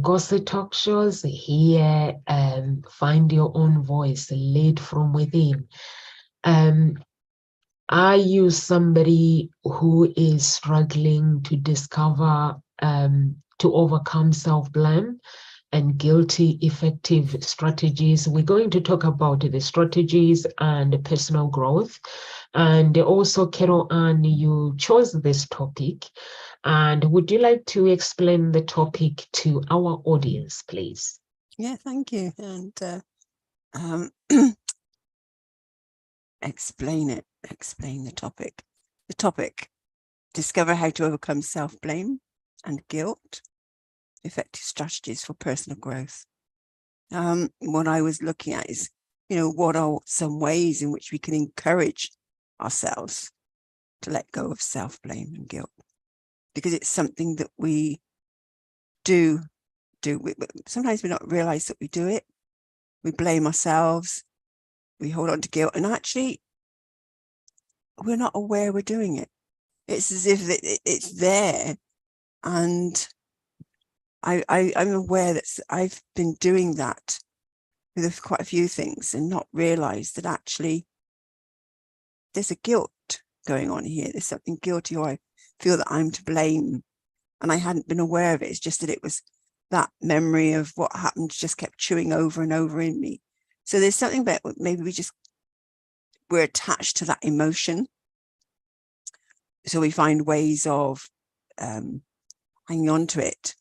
Gossip Talk Shows. Here, find your own voice, lead from within. Are you somebody who is struggling to discover, to overcome self-blame and guilty effective strategies? We're going to talk about the strategies and personal growth. And also, Carol Ann, you chose this topic. And would you like to explain the topic to our audience, please? Yeah, thank you. And explain the topic. The topic, discover how to overcome self-blame and guilt, effective strategies for personal growth. What I was looking at is, what are some ways in which we can encourage ourselves to let go of self-blame and guilt? Because it's something that we do. Sometimes we don't realize that we do it. We blame ourselves. We hold on to guilt, and actually we're not aware we're doing it. It's as if it's there. And I'm aware that I've been doing that with quite a few things and not realized that actually there's a guilt going on here. There's something guilty, or I feel that I'm to blame. And I hadn't been aware of it. It's just that it was that memory of what happened just kept chewing over and over in me. So there's something about maybe we're attached to that emotion. So we find ways of hanging on to it.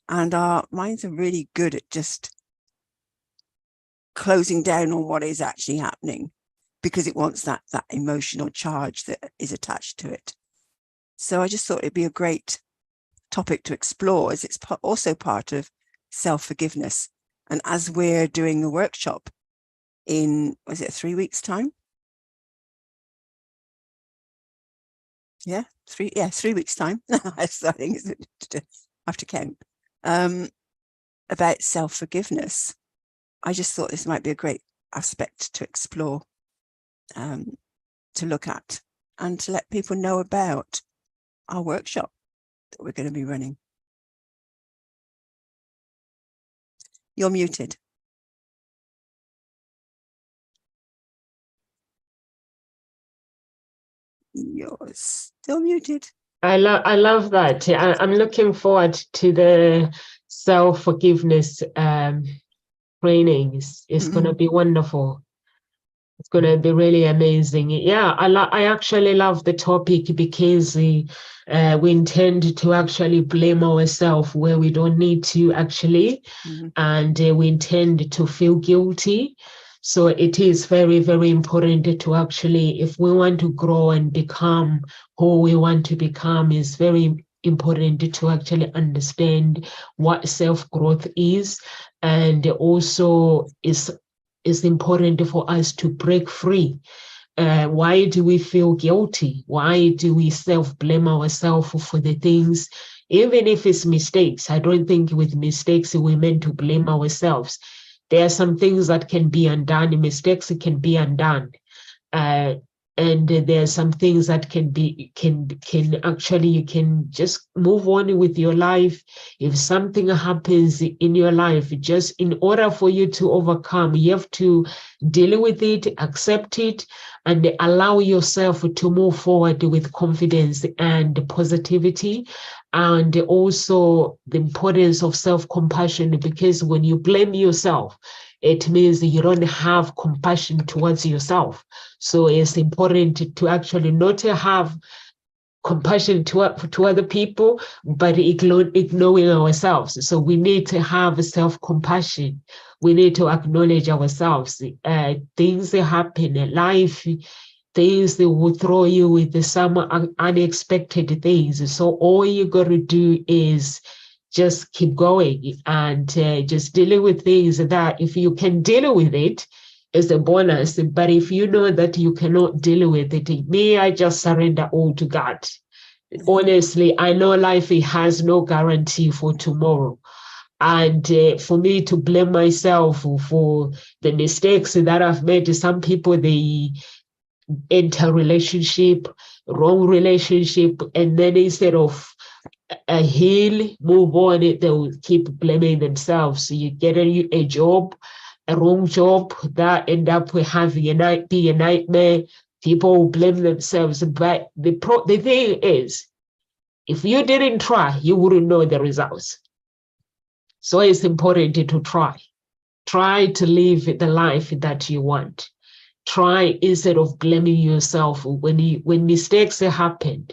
And our minds are really good at just closing down on what is actually happening, because it wants that emotional charge that is attached to it. So I just thought it'd be a great topic to explore, as it's also part of self-forgiveness. And as we're doing a workshop in, was it 3 weeks' time? Yeah, 3 weeks' time. I think I have to count. About self-forgiveness. I just thought this might be a great aspect to explore, to look at, and to let people know about our workshop that we're going to be running. You're muted. You're still muted. I love that. I'm looking forward to the self-forgiveness trainings. It's going to be wonderful. It's going to be really amazing. Yeah, I actually love the topic, because we intend to actually blame ourselves where we don't need to actually, and we intend to feel guilty. So it is very, very important to actually, if we want to grow and become who we want to become, is very important to actually understand what self-growth is, and also it's important for us to break free. Why do we feel guilty? Why do we self-blame ourselves for the things, even if it's mistakes? I don't think with mistakes we're meant to blame ourselves. There are some things that can be undone. Mistakes can be undone. And there are some things that can actually, you can just move on with your life. If something happens in your life, just in order for you to overcome, you have to deal with it, accept it, and allow yourself to move forward with confidence and positivity. And also the importance of self-compassion, because when you blame yourself, it means you don't have compassion towards yourself. So it's important to actually not have compassion to other people, but ignoring ourselves. So we need to have self-compassion. We need to acknowledge ourselves. Things happen in life. Things that will throw you with some unexpected things. So all you got to do is just keep going and just dealing with things that if you can deal with it, is a bonus. But if you know that you cannot deal with it, I just surrender all to God. Honestly, I know life has no guarantee for tomorrow. And for me to blame myself for the mistakes that I've made, some people, they enter wrong relationship, and then instead of heal, move on, they will keep blaming themselves. So you get a job, a wrong job, that end up with having be a nightmare. People will blame themselves. But the thing is, if you didn't try, you wouldn't know the results. So it's important to try. Try to live the life that you want. Try, instead of blaming yourself when mistakes happen,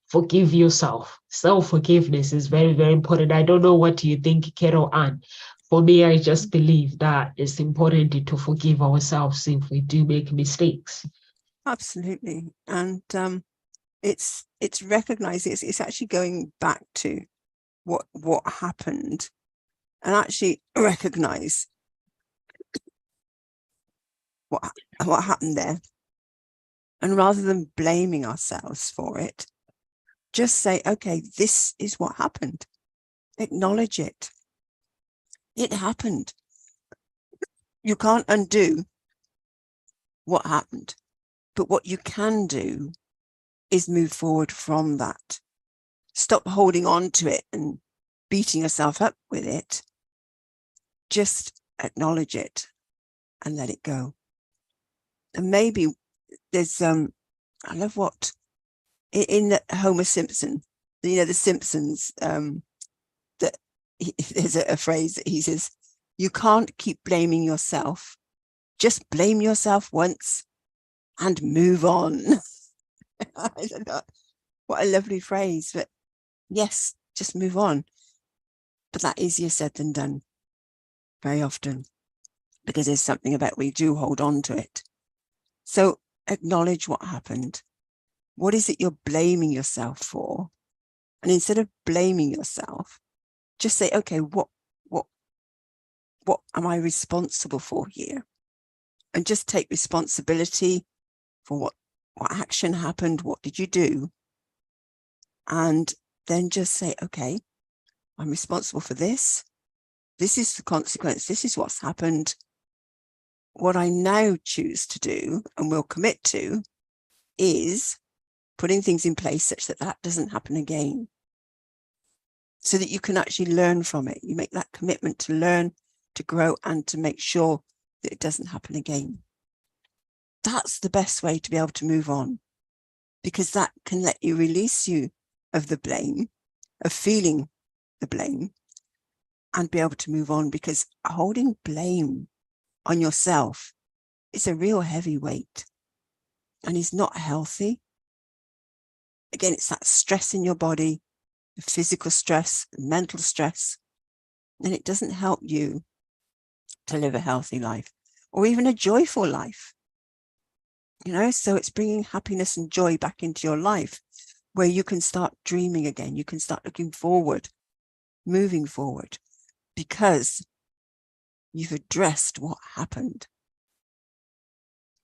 forgive yourself. Self-forgiveness is very, very important. I don't know what you think, Carol Ann. For me, I just believe that it's important to forgive ourselves if we do make mistakes. Absolutely. And it's recognizing, it's actually going back to what happened, and actually recognize what happened there. And rather than blaming ourselves for it, just say, okay, this is what happened. Acknowledge it. It happened. You can't undo what happened, but what you can do is move forward from that. Stop holding on to it and beating yourself up with it. Just acknowledge it and let it go. And maybe there's I love what in the Homer Simpson, the Simpsons, that there's a phrase that he says, you can't keep blaming yourself. Just blame yourself once and move on. I don't know, what a lovely phrase. But yes, just move on. But that's easier said than done very often, because there's something about we do hold on to it. So acknowledge what happened. What is it you're blaming yourself for? And instead of blaming yourself, just say, okay, what am I responsible for here? And just take responsibility for what action happened. What did you do? And then just say, okay, I'm responsible for this. This is the consequence. This is what's happened. What I now choose to do and will commit to is putting things in place such that that doesn't happen again, so that you can actually learn from it. You make that commitment to learn, to grow, and to make sure that it doesn't happen again. That's the best way to be able to move on, because that can let you release you of the blame, of feeling the blame, and be able to move on, because holding blame on yourself is a real heavy weight and is not healthy. Again, it's that stress in your body, the physical stress, the mental stress, and it doesn't help you to live a healthy life or even a joyful life. So it's bringing happiness and joy back into your life, where you can start dreaming again. You can start looking forward, moving forward, because you've addressed what happened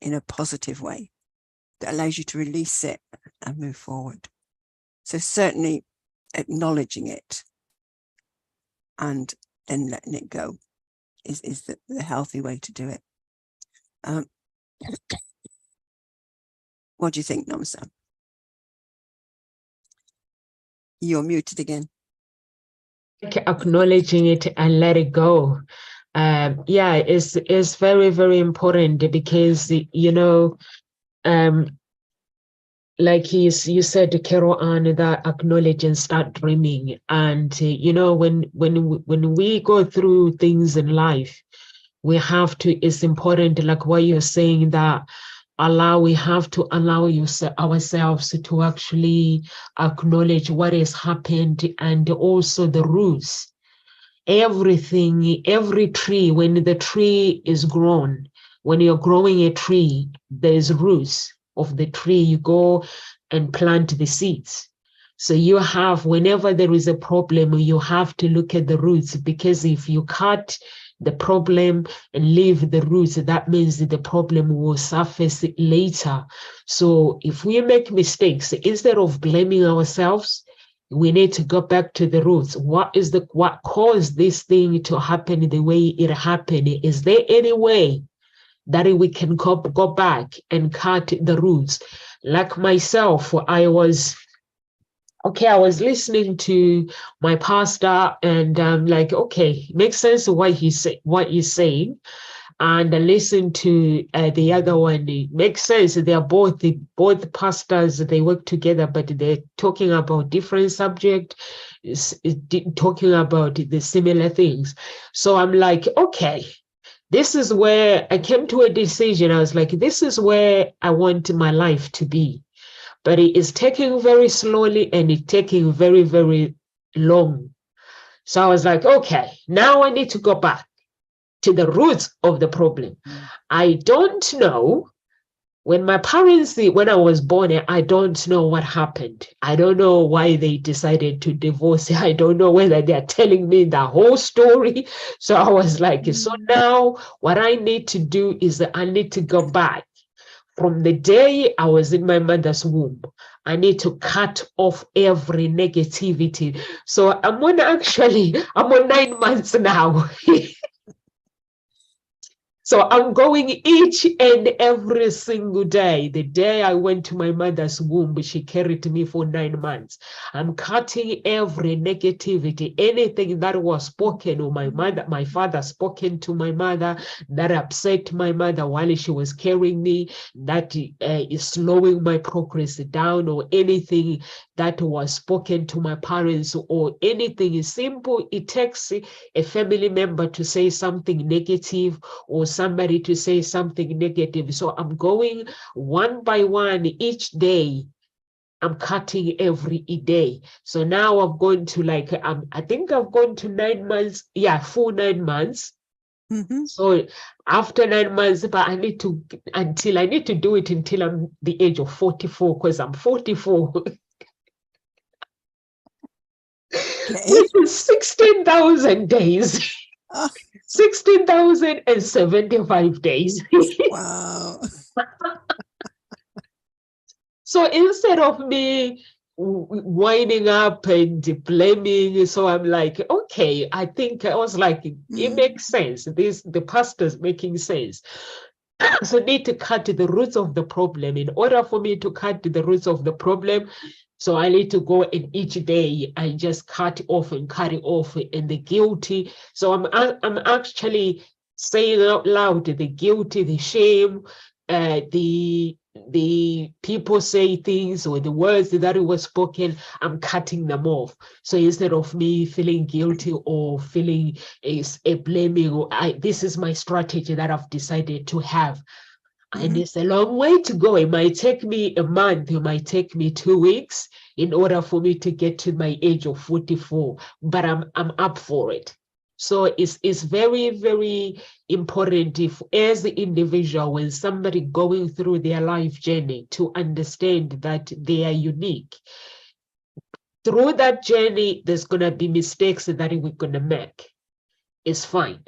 in a positive way that allows you to release it and move forward. So certainly acknowledging it and then letting it go is the healthy way to do it. What do you think, Namsa? You're muted again. Acknowledging it and let it go. Yeah, it's very, very important, because like you said, Carol Ann, that acknowledge and start dreaming. And when we go through things in life, we have to, it's important, like what you're saying, that we have to allow ourselves to actually acknowledge what has happened, and also the roots. Everything, every tree, when the tree is grown, when you're growing a tree, there's roots of the tree. You go and plant the seeds. So whenever there is a problem, you have to look at the roots, because if you cut the problem and leave the roots, that means that the problem will surface later. So if we make mistakes, instead of blaming ourselves, we need to go back to the roots. What caused this thing to happen the way it happened? Is there any way that we can go back and cut the roots? Like myself, I was okay, I was listening to my pastor, and I'm like, okay, makes sense what he's saying. And I listened to the other one. It makes sense. They are both pastors. They work together, but they're talking about different subject, talking about the similar things. So I'm like, okay, this is where I came to a decision. I was like, this is where I want my life to be. But it is taking very slowly, and it's taking very, very long. So I was like, okay, now I need to go back to the roots of the problem. I don't know. When I was born, I don't know what happened. I don't know why they decided to divorce. I don't know whether they're telling me the whole story. So I was like, so now what I need to do is I need to go back from the day I was in my mother's womb. I need to cut off every negativity. So I'm on 9 months now. So I'm going each and every single day. The day I went to my mother's womb, she carried me for 9 months. I'm cutting every negativity, anything that was spoken, or my father spoken to my mother, that upset my mother while she was carrying me, that is slowing my progress down, or anything that was spoken to my parents, or anything is simple. It takes a family member to say something negative, or somebody to say something negative. So I'm going one by one each day. I'm cutting every day. So now I've gone to I think I've gone to 9 months. Yeah, full 9 months. So after 9 months, but I need to do it until I'm the age of 44, because I'm 44. Okay. Which is 16,000 days. 16,075 days. Wow. So instead of me winding up and blaming, so I'm like, okay, I think I was like, it makes sense. The pastor's making sense. So need to cut the roots of the problem. In order for me to cut the roots of the problem, so I need to go, and each day I just cut off and the guilty. So I'm actually saying out loud the guilty, the shame, the people say things, or the words that were spoken, I'm cutting them off. So instead of me feeling guilty or feeling a blaming, or this is my strategy that I've decided to have. And it's a long way to go. It might take me a month, it might take me 2 weeks in order for me to get to my age of 44, but I'm up for it. So it's very, very important, if as the individual, when somebody going through their life journey, to understand that they are unique. Through that journey, there's gonna be mistakes that we're gonna make. It's fine.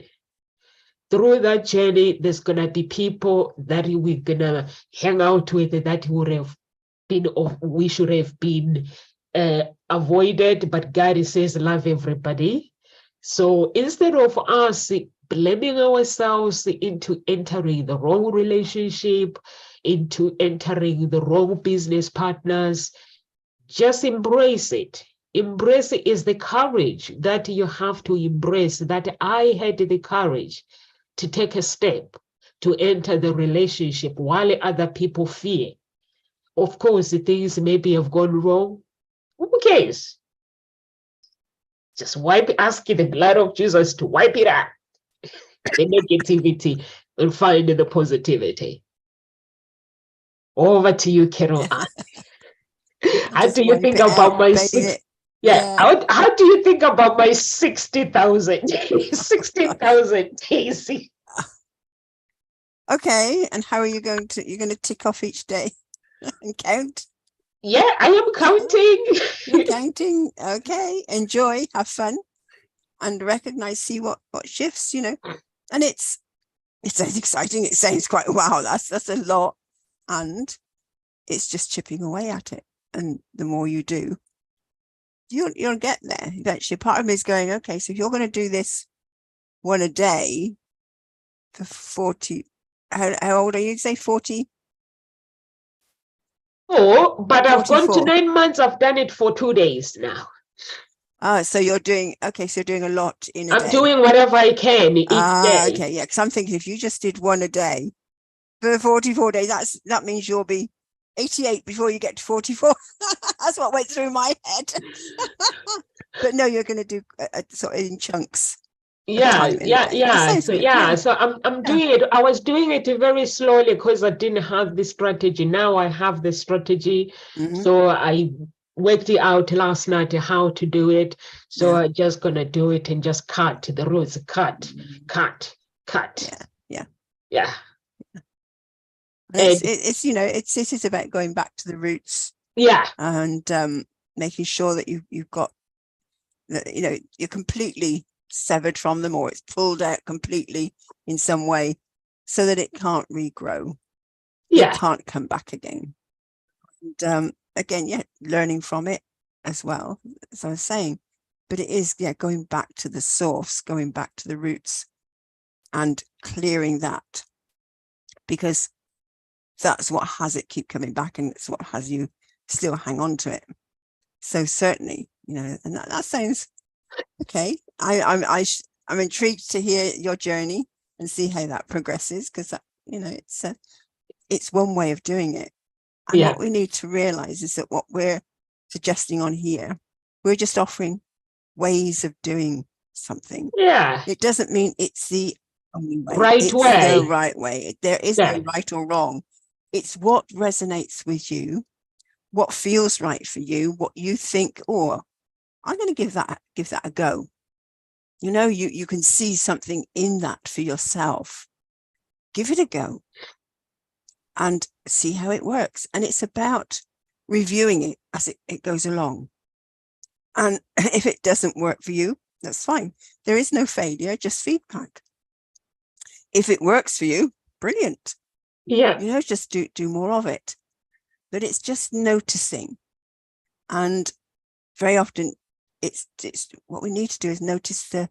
Through that journey, there's gonna be people that we're gonna hang out with that would have been, or we should have been avoided, but God says love everybody. So instead of us blaming ourselves into entering the wrong relationship, into entering the wrong business partners, just embrace it. Embrace it is the courage that you have to embrace, that I had the courage to take a step to enter the relationship while other people fear. Of course, the things maybe have gone wrong. Who cares? Just ask the blood of Jesus to wipe it out, the negativity, and find the positivity. Over to you, Carol. How do you think about my how do you think about my 60,000? 60,000 Daisy. Okay, and how are you going to, you're going to tick off each day and count? Yeah, I am counting. You're counting. Okay, enjoy, have fun, and recognize, see what shifts, and it sounds exciting. It sounds quite, wow, that's a lot, and it's just chipping away at it. And the more you do, you'll get there eventually. Part of me is going, okay, so if you're going to do this one a day for 40, how old are you? Say 40? Oh, but I've gone to 44. 9 months. I've done it for 2 days now. So you're doing, okay, so you're doing a lot in a I'm day. doing whatever I can each day. Okay, yeah, because I'm thinking if you just did one a day for 44 days, that means you'll be 88 before you get to 44. That's what went through my head. But no, you're going to do sort of in chunks. Yeah, Time in a yeah, day. That yeah. sounds So good. yeah, Yeah. so I'm Yeah. doing it. I was doing it very slowly because I didn't have the strategy. Now I have the strategy. Mhm. So I worked it out last night how to do it. So Yeah. I'm just gonna do it and just cut the roots, cut. Yeah. Yeah. And And it's it is about going back to the roots yeah, and making sure that you've got that, you're completely severed from them, or it's pulled out completely in some way so that it can't regrow. It yeah, can't come back again. And again, yeah, learning from it as well, as I was saying. But it is, yeah, going back to the source, going back to the roots and clearing that, because that's what has it keep coming back, and it's what has you still hang on to it. So certainly, and that sounds okay. I'm intrigued to hear your journey and see how that progresses, because it's one way of doing it. And yeah, what we need to realize is that what we're suggesting on here, we're just offering ways of doing something. yeah. It doesn't mean it's the only way. Right It's way. the right way. There is Yeah. no right or wrong. It's what resonates with you, what feels right for you, what you think, oh, I'm going to give that a go. You can see something in that for yourself. Give it a go and see how it works. And it's about reviewing it as it goes along. And if it doesn't work for you, that's fine. There is no failure, just feedback. If it works for you, brilliant. Yeah. Just do more of it. But it's just noticing. And very often it's what we need to do is notice the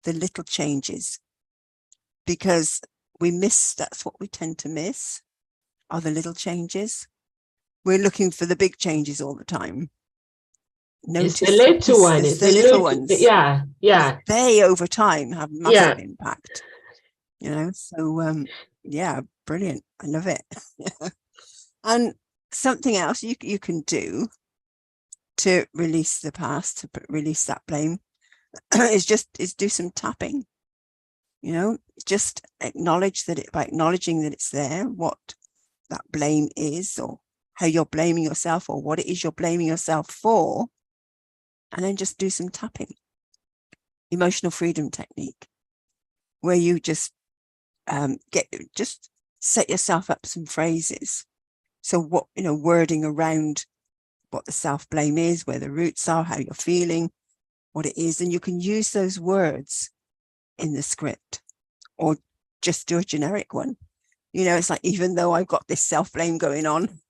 little changes, because that's what we tend to miss, are the little changes. We're looking for the big changes all the time. It's the Notice little one. it's It's the little ones. Yeah, yeah. They over time have Yeah. massive impact. So yeah, brilliant. I love it. And something else you can do to release the past, to release that blame, is do some tapping. Just acknowledge that by acknowledging that it's there, what that blame is, or how you're blaming yourself, or what it is you're blaming yourself for, and then just do some tapping. Emotional freedom technique, where you just set yourself up some phrases. So what, wording around what the self-blame is, where the roots are, how you're feeling, what it is, and you can use those words in the script, or just do a generic one. It's like, even though I've got this self-blame going on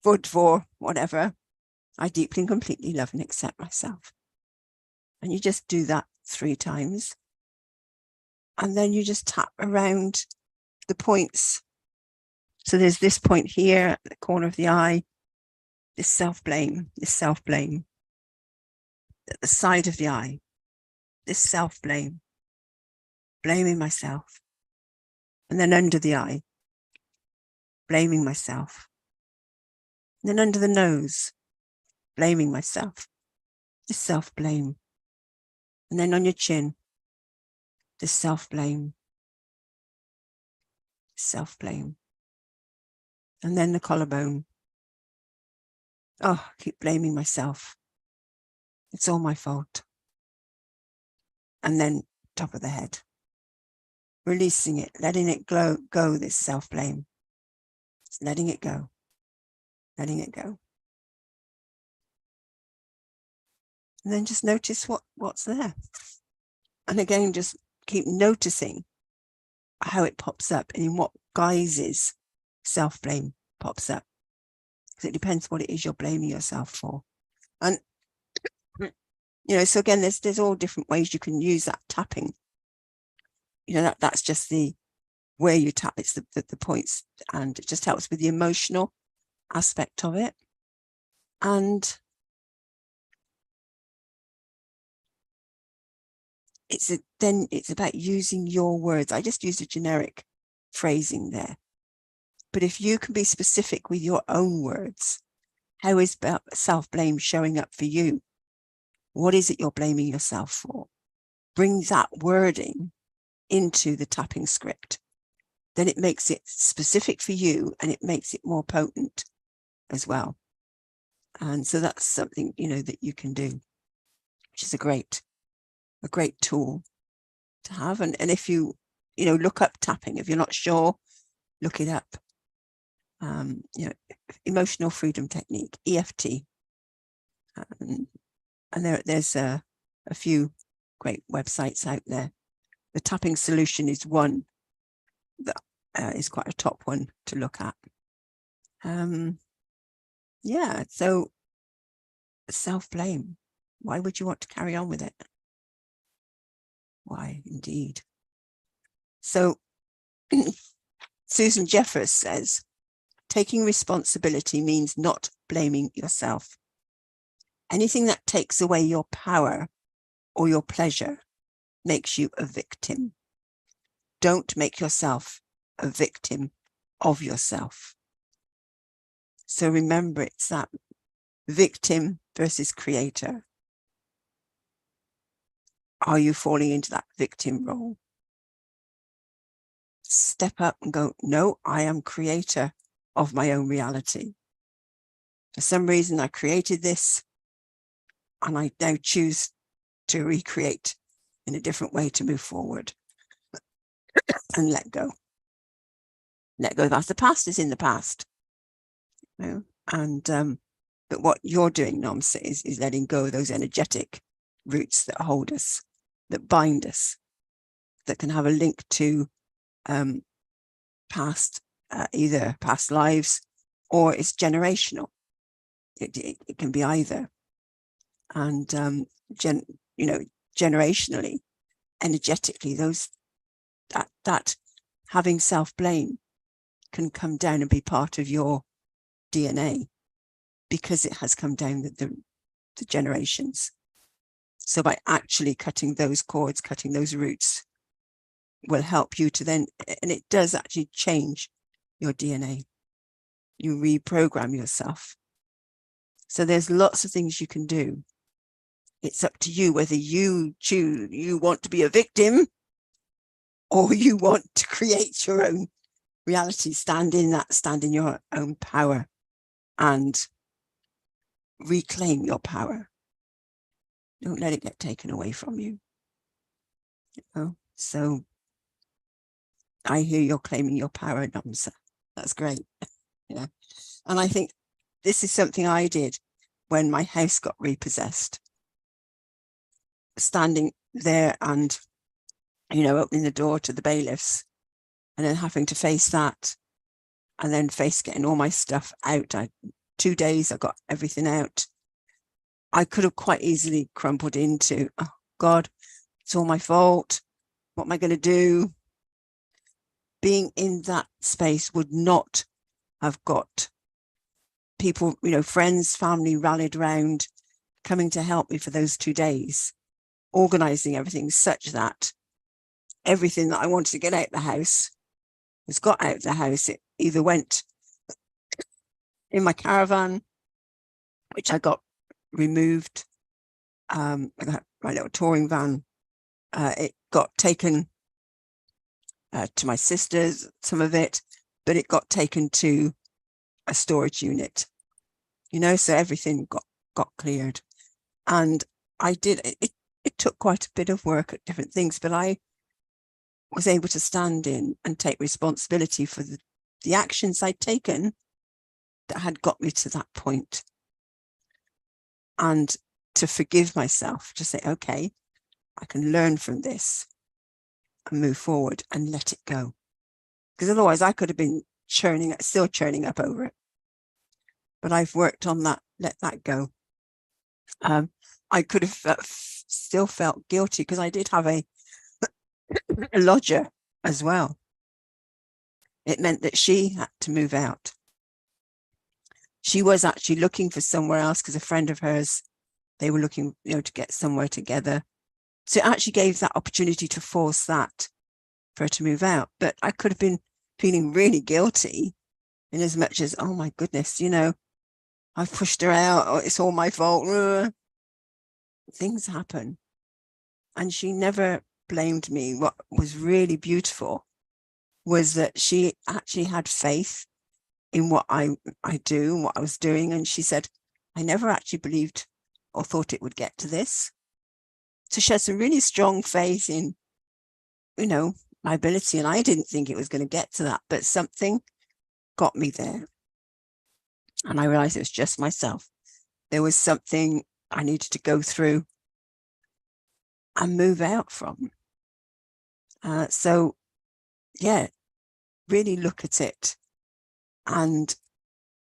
for whatever, I deeply and completely love and accept myself. And you just do that 3 times. And then you just tap around the points. So there's this point here at the corner of the eye, this self-blame, at the side of the eye, this self-blame, blaming myself. And then under the eye, blaming myself. And then under the nose, blaming myself, this self-blame. And then on your chin, this self-blame. And then the collarbone. Oh, I keep blaming myself. It's all my fault. And then top of the head. Releasing it, letting it go, this self-blame. Just letting it go. Letting it go. And then just notice what's there. And again, just keep noticing how it pops up and in what guises self-blame pops up. Because it depends what it is you're blaming yourself for. And, so again, there's all different ways you can use that tapping. That's just where you tap, it's the points, and it just helps with the emotional aspect of it. And then it's about using your words. I just used a generic phrasing there. But if you can be specific with your own words, how is self-blame showing up for you? What is it you're blaming yourself for? Bring that wording into the tapping script. Then it makes it specific for you and it makes it more potent as well. And so that's something, that you can do, which is a great tool to have. And if you, look up tapping, if you're not sure, look it up. Emotional freedom technique, EFT. And there's a few great websites out there. The Tapping Solution is one that is quite a top one to look at. So self-blame. Why would you want to carry on with it? Why, indeed. So Susan Jeffers says, taking responsibility means not blaming yourself. Anything that takes away your power or your pleasure makes you a victim. Don't make yourself a victim of yourself. So remember, it's that victim versus creator. Are you falling into that victim role? Step up and go, no, I am creator of my own reality. For some reason, I created this, and I now choose to recreate in a different way to move forward and let go. Let go. That's the past is in the past. But what you're doing, Namsa, is letting go of those energetic roots that hold us, that bind us, that can have a link to past, either past lives or it's generational. It can be either. And generationally, energetically, that having self-blame can come down and be part of your DNA because it has come down the generations. So by actually cutting those cords, cutting those roots, will help you to then, and it does actually change your DNA. You reprogram yourself. So there's lots of things you can do. It's up to you whether you choose, you want to be a victim or you want to create your own reality, stand in your own power and reclaim your power. Don't let it get taken away from you. So I hear you're claiming your power, Namsa. That's great. And I think this is something I did when my house got repossessed. Standing there and, opening the door to the bailiffs and then having to face that and then face getting all my stuff out. 2 days, I got everything out. I could have quite easily crumpled into, oh God, it's all my fault. What am I going to do? Being in that space would not have got people, friends, family rallied around, coming to help me for those 2 days, organizing everything such that everything that I wanted to get out of the house was got out of the house. It either went in my caravan, which I got removed. I got my little touring van. It got taken to my sister's, some of it, but it got taken to a storage unit, so everything got cleared. And I did, it took quite a bit of work at different things, but I was able to stand in and take responsibility for the actions I'd taken that had got me to that point. And to forgive myself, to say, okay, I can learn from this and move forward and let it go. Because otherwise I could have been still churning up over it. But I've worked on that, let that go. I could have still felt guilty because I did have a lodger as well. It meant that she had to move out. she was actually looking for somewhere else because a friend of hers, they were looking, to get somewhere together. So it actually gave that opportunity to force that for her to move out. But I could have been feeling really guilty in as much as, oh my goodness, I've pushed her out, or it's all my fault. Things happen. And she never blamed me. What was really beautiful was that she actually had faith in what I do and what I was doing. And she said, I never actually believed or thought it would get to this. So she had some really strong faith in, my ability. And I didn't think it was going to get to that, but something got me there. And I realized it was just myself. There was something I needed to go through and move out from. So, yeah, really look at it and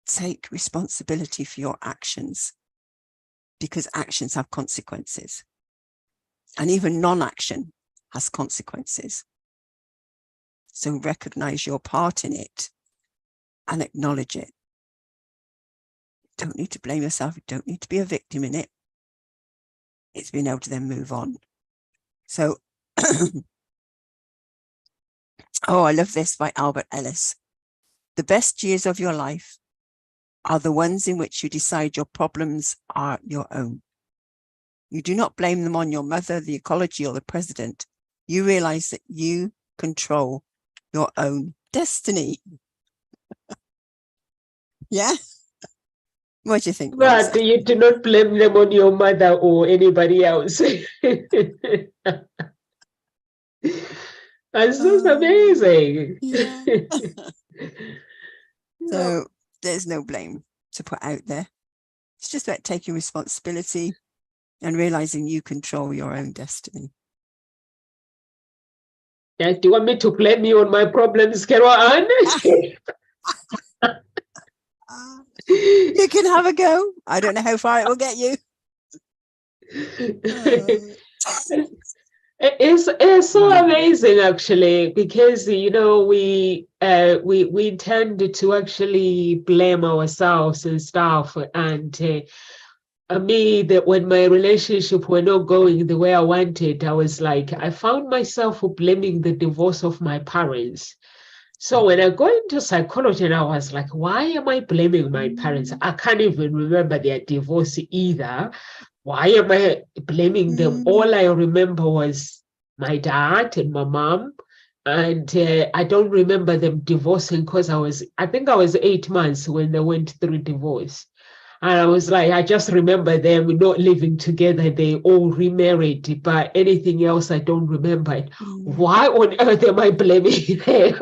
take responsibility for your actions, because actions have consequences. And even non-action has consequences. So recognize your part in it and acknowledge it. You don't need to blame yourself. You don't need to be a victim in it. It's being able to then move on. So, I love this by Albert Ellis. The best years of your life are the ones in which you decide your problems are your own. You do not blame them on your mother, the ecology, or the president. You realize that you control your own destiny. Yeah? What do you think? But you do not blame them on your mother or anybody else. That's just amazing. Yeah. So there's no blame to put out there. It's just about taking responsibility and realizing you control your own destiny. Yeah, do you want me to blame you on my problems, Carol Ann? You can have a go. I don't know how far it will get you. It's so amazing, actually, because we tend to actually blame ourselves and stuff. And me, that when my relationship were not going the way I wanted, I was like, I found myself blaming the divorce of my parents. So when I go into psychology, and I was like, why am I blaming my parents? I can't even remember their divorce either. Why am I blaming them? All I remember was my dad and my mom. And I don't remember them divorcing because I think I was 8 months when they went through divorce. And I was like, I just remember them not living together. They all remarried, but anything else I don't remember. Why on earth am I blaming them?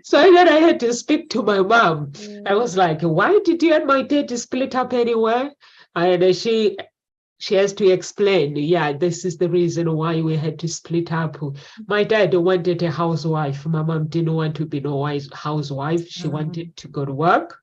So then I had to speak to my mom. I was like, why did you and my dad split up anyway? And she has to explain, this is the reason why we had to split up. My dad wanted a housewife. My mom didn't want to be no housewife. She wanted to go to work.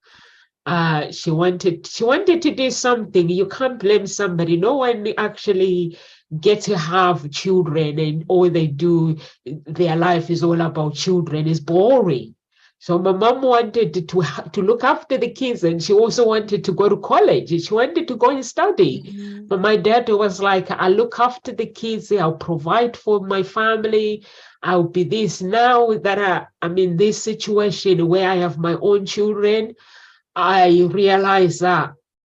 She wanted to do something. You can't blame somebody. No one actually gets to have children and all they do, their life is all about children. It's boring. So my mom wanted to look after the kids, and she also wanted to go to college. She wanted to go and study. But my dad was like, I'll look after the kids. I'll provide for my family. I'll be this. Now that I'm in this situation where I have my own children, I realize that,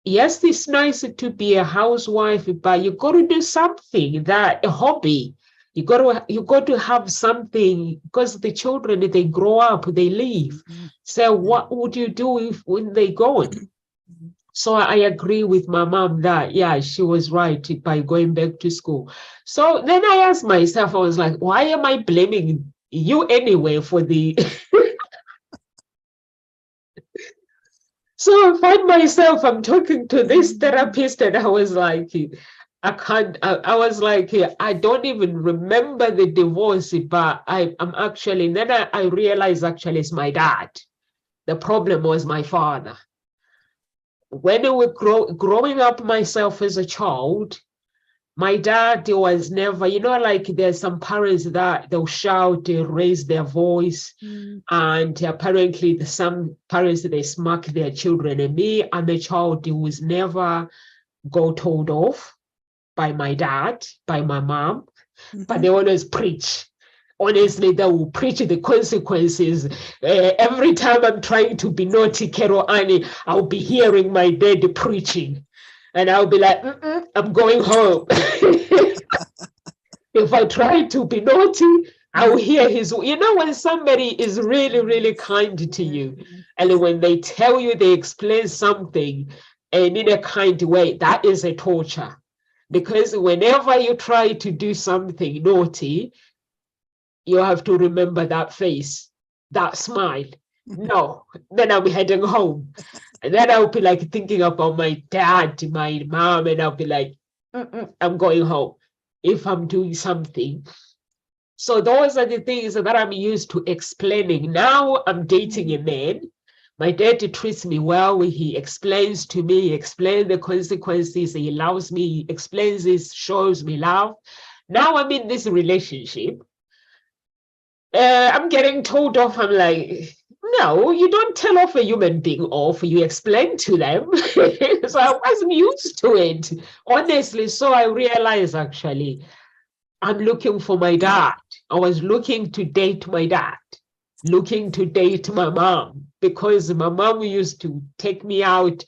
yes, it's nice to be a housewife, but you got to do something, a hobby. You got to have something, because the children, they grow up, they leave. So what would you do when they go? So I agree with my mom that, she was right by going back to school. So then I asked myself, I was like, why am I blaming you anyway for the... So I find myself, I'm talking to this therapist, and I was like, I was like, I don't even remember the divorce, but I'm actually, then I realized actually it's my dad. The problem was my father. When I was growing up myself as a child, My dad was never, like there's some parents that they'll shout, they raise their voice. And apparently some parents, they smack their children. And me, I'm a child who was never got told off by my dad, by my mom, but they always preach. Honestly, they will preach the consequences. Every time I'm trying to be naughty, Carol Annie, I'll be hearing my dad preaching. And I'll be like, I'm going home. If I try to be naughty, I will hear his, when somebody is really, really kind to you, and when they tell you, they explain something and in a kind way, that is a torture. Because whenever you try to do something naughty, you have to remember that face, that smile. No, then I'm heading home. And then I'll be like thinking about my dad, my mom, and I'll be like, I'm going home if I'm doing something. So those are the things that I'm used to explaining. Now I'm dating a man. My dad treats me well. He explains to me, he explains the consequences. He loves me, he explains this, shows me love. Now I'm in this relationship. I'm getting told off. I'm like, no, you don't tell off a human being off. You explain to them. So I wasn't used to it, honestly. So I realized actually, I'm looking for my dad. I was looking to date my dad, looking to date my mom, because my mom used to take me out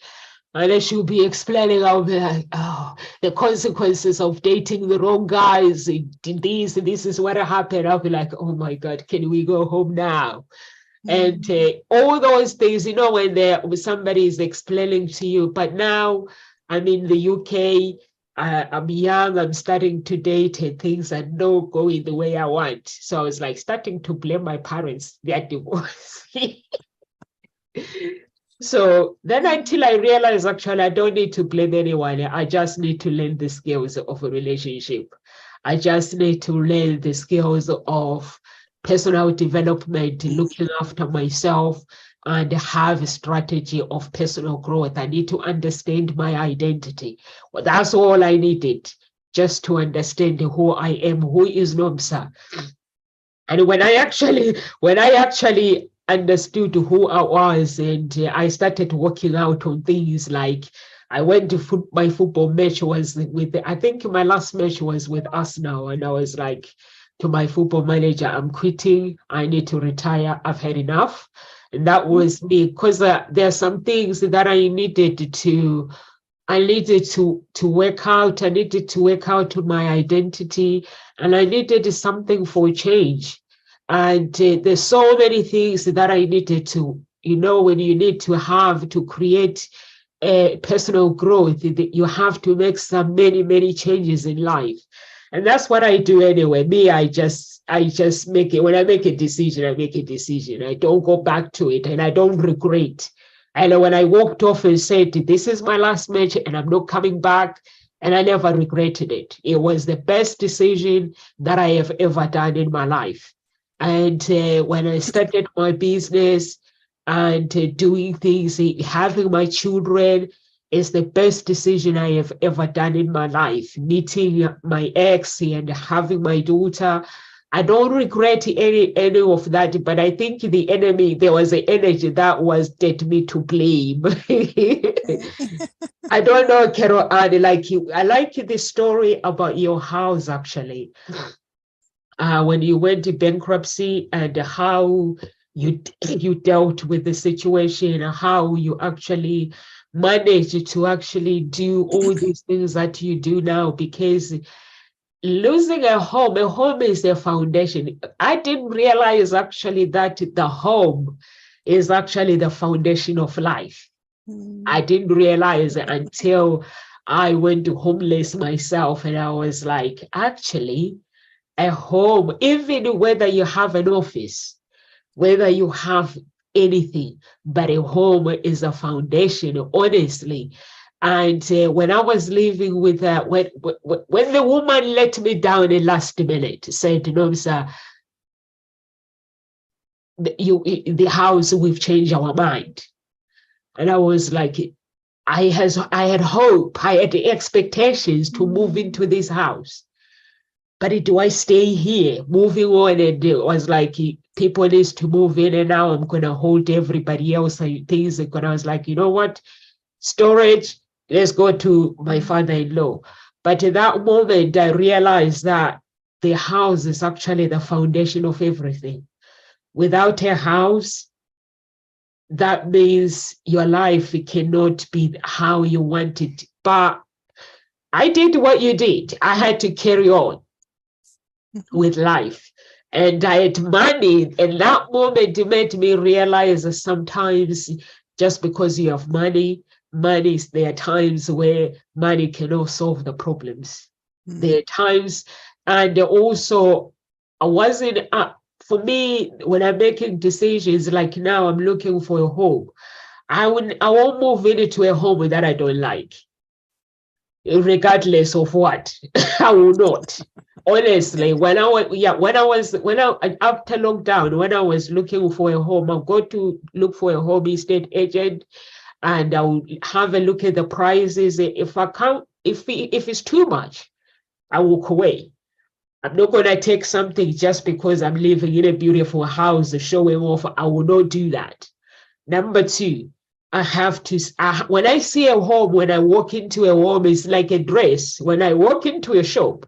and then she'll be explaining, I'll be like, oh, the consequences of dating the wrong guys. This is what happened. I'll be like, oh my God, can we go home now? And all those things, when somebody is explaining to you. But now I'm in the UK. I'm young, I'm starting to date, and things are not going the way I want. So I was like starting to blame my parents, their divorce. So then until I realized, actually, I don't need to blame anyone. I just need to learn the skills of a relationship. I just need to learn the skills of personal development, looking after myself, and have a strategy of personal growth. I need to understand my identity. Well, that's all I needed, just to understand who I am, who is Nomsa. And when I actually understood who I was, and I started working out on things like, I went to my football match was with, I think my last match was with Arsenal, and I was like to my football manager, I'm quitting, I need to retire, I've had enough. And that was me, because there are some things that I needed to work out. I needed to work out my identity, and I needed something for change. And there's so many things that I needed to, when you need to have to create personal growth, you have to make many changes in life. And that's what I do anyway. Me, I just make it. When I make a decision, I make a decision. I don't go back to it, and I don't regret. And when I walked off and said, this is my last match and I'm not coming back, and I never regretted it. It was the best decision that I have ever done in my life. And when I started my business and doing things, having my children is the best decision I have ever done in my life. Meeting my ex and having my daughter, I don't regret any of that, but I think the enemy, there was an energy that was dead me to blame. I don't know, Carol Ann, I like the story about your house, actually. When you went to bankruptcy, and how you dealt with the situation, and how you actually managed to actually do all these things that you do now, because losing a home is a foundation. I didn't realize actually that the home is actually the foundation of life. I didn't realize it until I went to homeless myself, and I was like, actually, a home, even whether you have an office, whether you have anything, but a home is a foundation, honestly. And when I was living with when the woman let me down the last minute, said, Nomsa, the house, we've changed our mind. And I was like, I had hope, I had expectations to move into this house. But do I stay here? Moving on, and it was like people needs to move in, and now I'm gonna hold everybody else and things. And I was like, you know what? Storage, let's go to my father-in-law. But at that moment, I realized that the house is actually the foundation of everything. Without a house, that means your life cannot be how you want it. But I did what you did. I had to carry on with life. And I had money. And that moment made me realize that sometimes just because you have money, there are times where money cannot solve the problems. There are times, and also I wasn't for me, when I'm making decisions, like now I'm looking for a home. I won't move into a home that I don't like, regardless of what. I will not. Honestly, after lockdown, when I was looking for a home, I'll go to look for a home estate agent, and I'll have a look at the prices. If it's too much, I walk away. I'm not going to take something just because I'm living in a beautiful house showing off. I will not do that. Number two, I have to, when I see a home, when I walk into a home, it's like a dress. When I walk into a shop,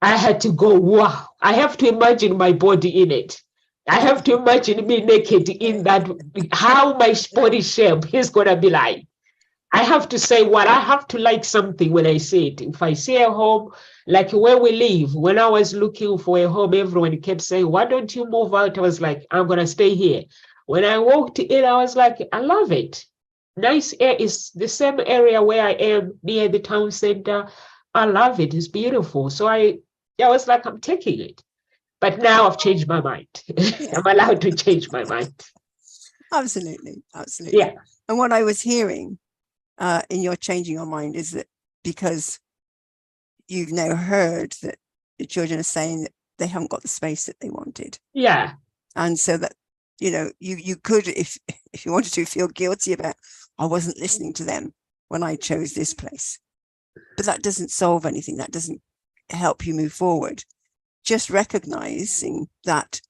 I had to go, wow. I have to imagine my body in it. I have to imagine me naked in that, how my body shape is going to be like. I have to say what I have to like something when I see it. If I see a home, like where we live, when I was looking for a home, everyone kept saying, why don't you move out? I was like, I'm going to stay here. When I walked in, I was like, I love it. Nice air is the same area where I am near the town center. I love it. It's beautiful. So I was like, I'm taking it. But now I've changed my mind. I'm allowed to change my mind. Absolutely. Absolutely. Yeah. And what I was hearing in your changing your mind is that because you've now heard that the children are saying that they haven't got the space that they wanted. Yeah. And so that, you could, if you wanted to, feel guilty about, I wasn't listening to them when I chose this place. But that doesn't solve anything. That doesn't help you move forward. Just recognizing that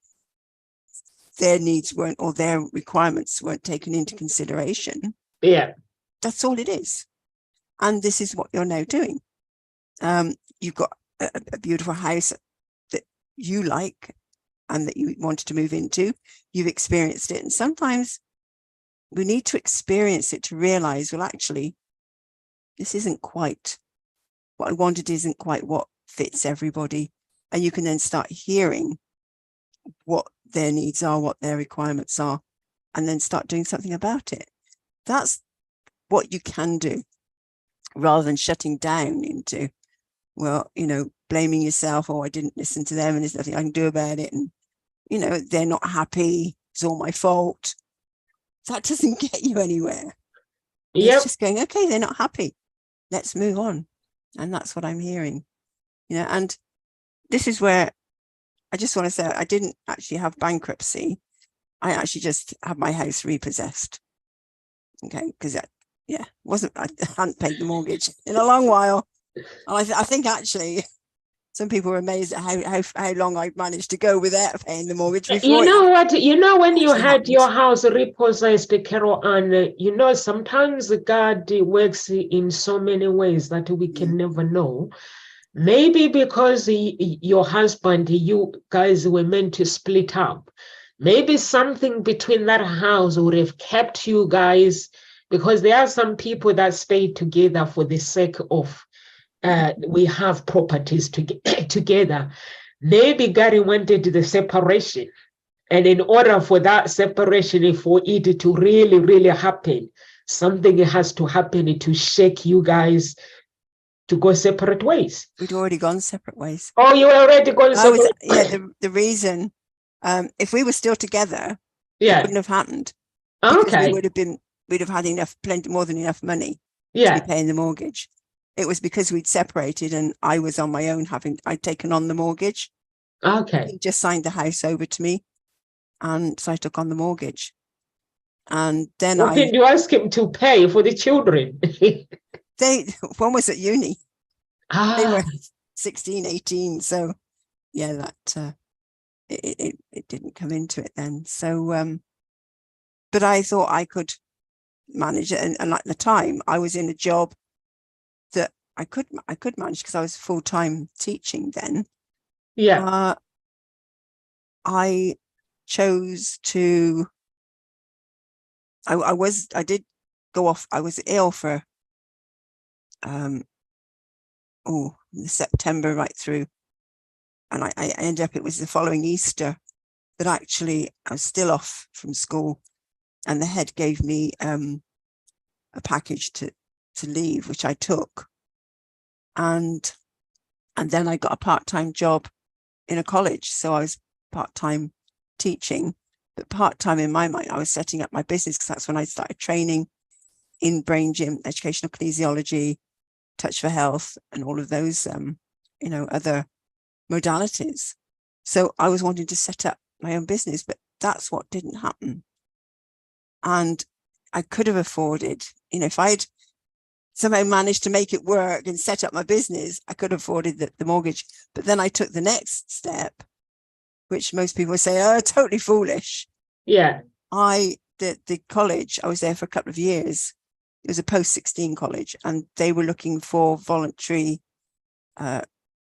their needs weren't, or their requirements weren't taken into consideration. Yeah. That's all it is. And this is what you're now doing. You've got a beautiful house that you like and that you wanted to move into. You've experienced it. And sometimes we need to experience it to realize, well, actually, this isn't quite what I wanted, isn't quite what fits everybody. And you can then start hearing what their needs are, what their requirements are, and then start doing something about it. That's what you can do, rather than shutting down into, well, blaming yourself, oh, I didn't listen to them and there's nothing I can do about it. And, they're not happy. It's all my fault. That doesn't get you anywhere. Yep. It's just going, okay, they're not happy. Let's move on. And that's what I'm hearing, and this is where I just want to say, I didn't actually have bankruptcy. I actually just had my house repossessed. Okay. Because I hadn't paid the mortgage in a long while. And I think actually some people were amazed at how long I'd managed to go without paying the mortgage before. You know what? When you had happened. your house repossessed, Carol, and sometimes God works in so many ways that we can never know. Maybe because your husband, you guys were meant to split up. Maybe something between that house would have kept you guys, because there are some people that stay together for the sake of we have properties together. Maybe God wanted the separation. And in order for that separation, for it to really, really happen, something has to happen to shake you guys to go separate ways. We'd already gone separate ways. Oh, you were already gone separate ways? The reason, if we were still together, it wouldn't have happened. Okay. We'd have had plenty more than enough money to be paying the mortgage. It was because we'd separated and I was on my own, I'd taken on the mortgage. Okay. He just signed the house over to me. And so I took on the mortgage. And then What did you ask him to pay for the children? one was at uni. They Ah, were 16, 18. So yeah, that it didn't come into it then. So but I thought I could manage it, and at the time I was in a job that I could manage because I was full-time teaching then. yeah, I chose to I did go off. I was ill for September right through, and I ended up, it was the following Easter that actually I was still off from school, and the head gave me a package to leave, which I took, and then I got a part-time job in a college. So I was part-time teaching, but part-time in my mind, I was setting up my business, because that's when I started training in brain gym, educational kinesiology, touch for health, and all of those other modalities. So I was wanting to set up my own business, but that's what didn't happen. And I could have afforded, if I'd somehow managed to make it work and set up my business, I could have afforded the mortgage. But then I took the next step, which most people say, oh, totally foolish. yeah. The college, I was there for a couple of years. It was a post-16 college, and they were looking for voluntary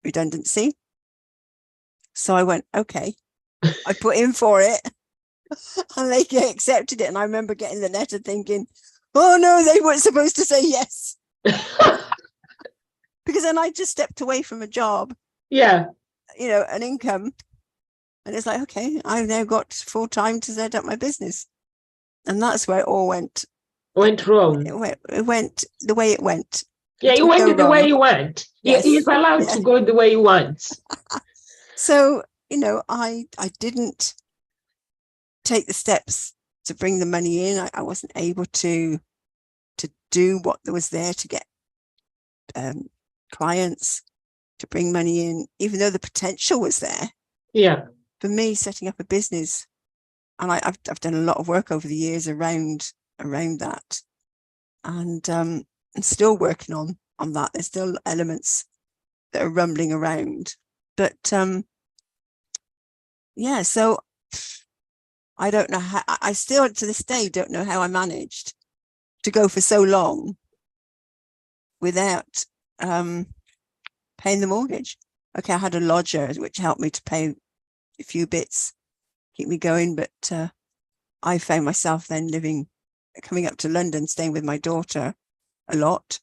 redundancy. So I went, okay. I put in for it, and they accepted it. And I remember getting the letter thinking, oh no, they weren't supposed to say yes. Because then I just stepped away from a job, Yeah. an income. And it's like, okay, I've now got full time to set up my business. And that's where it all went wrong. It went the way it went. Yeah, you went the way you went. Yes. He's allowed to go the way he wants. So, I didn't take the steps to bring the money in. I wasn't able to do what was there to get clients, to bring money in, even though the potential was there. Yeah. For me, setting up a business, and I've done a lot of work over the years around that, and I'm still working on that. There's still elements that are rumbling around, but yeah. So I don't know how. I still to this day don't know how I managed to go for so long without paying the mortgage. Okay, I had a lodger which helped me to pay a few bits, keep me going, but I found myself then coming up to London, staying with my daughter a lot.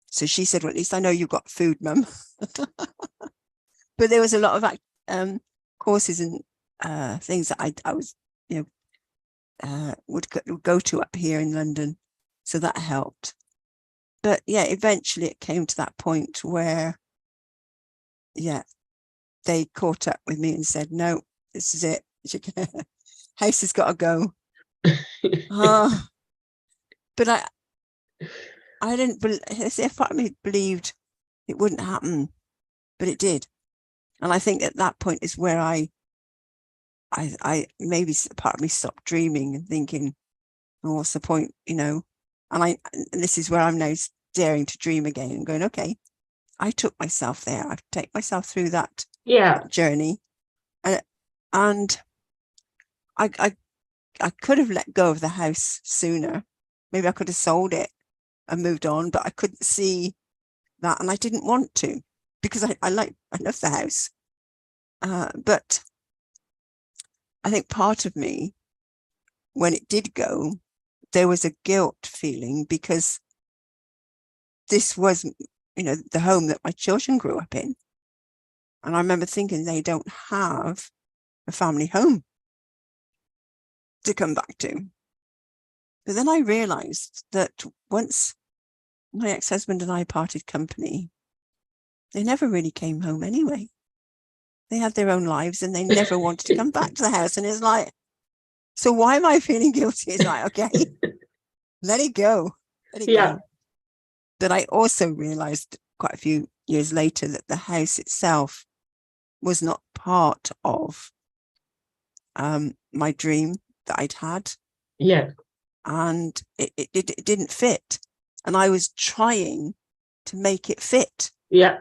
So she said, well, at least I know you've got food, Mum. But there was a lot of courses and things that I was, would go to up here in London. So that helped. But yeah, eventually it came to that point where, they caught up with me and said, no, this is it. House has got to go. But I didn't believe, part of me believed it wouldn't happen, but it did. And I think at that point is where I maybe part of me stopped dreaming and thinking, oh, what's the point, And this is where I'm now daring to dream again and going, okay, I took myself there. I've taken myself through that journey, and I could have let go of the house sooner. Maybe I could have sold it and moved on, but I couldn't see that, and I didn't want to, because I love the house. But I think part of me, when it did go, there was a guilt feeling, because this was, the home that my children grew up in. And I remember thinking they don't have a family home to come back to. But then I realized that once my ex-husband and I parted company, they never really came home anyway. They had their own lives and they never wanted to come back to the house. And it's like, so why am I feeling guilty? It's like, okay, let it go. Let it go. But I also realized quite a few years later that the house itself was not part of my dream that I'd had. Yeah. and it didn't fit. And I was trying to make it fit. Yeah.